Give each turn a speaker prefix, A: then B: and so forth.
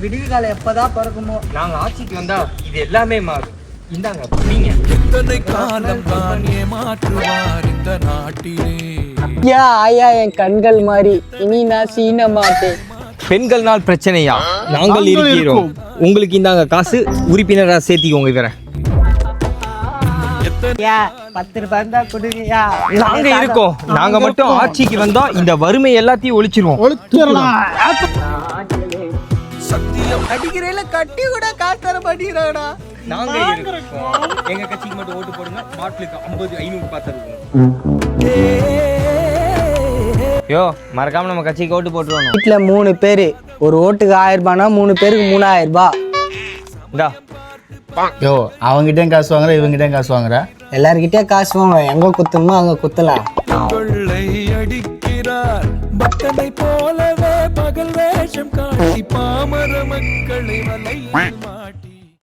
A: விடிவு காலம் எப்பதான் பிறக்குமோ.
B: நாங்க ஆட்சிக்கு வந்தா இது எல்லாமே மாறும். இந்தாங்க நீங்க.
C: எத்தனை காலம் தான் ஏமாற்றுவார் இந்த நாட்டிலே.
A: ஐயா ஆயா என் கண்கள் மாதிரி இனி நான் சீன மாட்டேன்.
B: பெண்கள் நாள் பிரச்சனையா? நாங்கள் இருக்கிறோம். உங்களுக்கு இந்தாங்க காசு, உறுப்பினரா சேர்த்திக்கோங்க. வேற
A: 10 ரூபாய் தான் கொடுங்கயா.
B: நாங்க இருக்கோம். நாங்க மட்டும் ஆட்சிக்கு வந்தா இந்த வறுமை எல்லாத்தையும் ஒழிச்சிருவோம்.
C: சத்தியம்
A: அடிக்கிறேல கட்டி கூட காசு தர மாட்டேங்கிறாடா.
B: நாங்க இருக்கோம். எங்க கட்சிக்கு மட்டும் ஓட்டு போடுங்க. பாட்டிலுக்கு 50 500 பார்த்துருக்கோம். யோ மறக்காம நம்ம கட்சிக்கு ஓட்டு போட்டுருவோம்.
A: வீட்டுல 3 பேரு, ஒரு ஓட்டுக்கு 1000 ரூபாய்னா 3 பேருக்கு 3000 ரூபாய்.
B: இந்தா
D: யோ அவங்ககிட்டயும் காசு வாங்குற, இவங்ககிட்டயும் காசு வாங்குற.
A: எல்லார்கிட்டயும் காசு வாங்க, எங்க குத்தணுமோ அங்க குத்தலாம்.
C: கொள்ளை அடிக்கிறார் பட்டனை போலவே பகல் வேஷம் காட்டி பாமர மக்களை வலை மாட்டி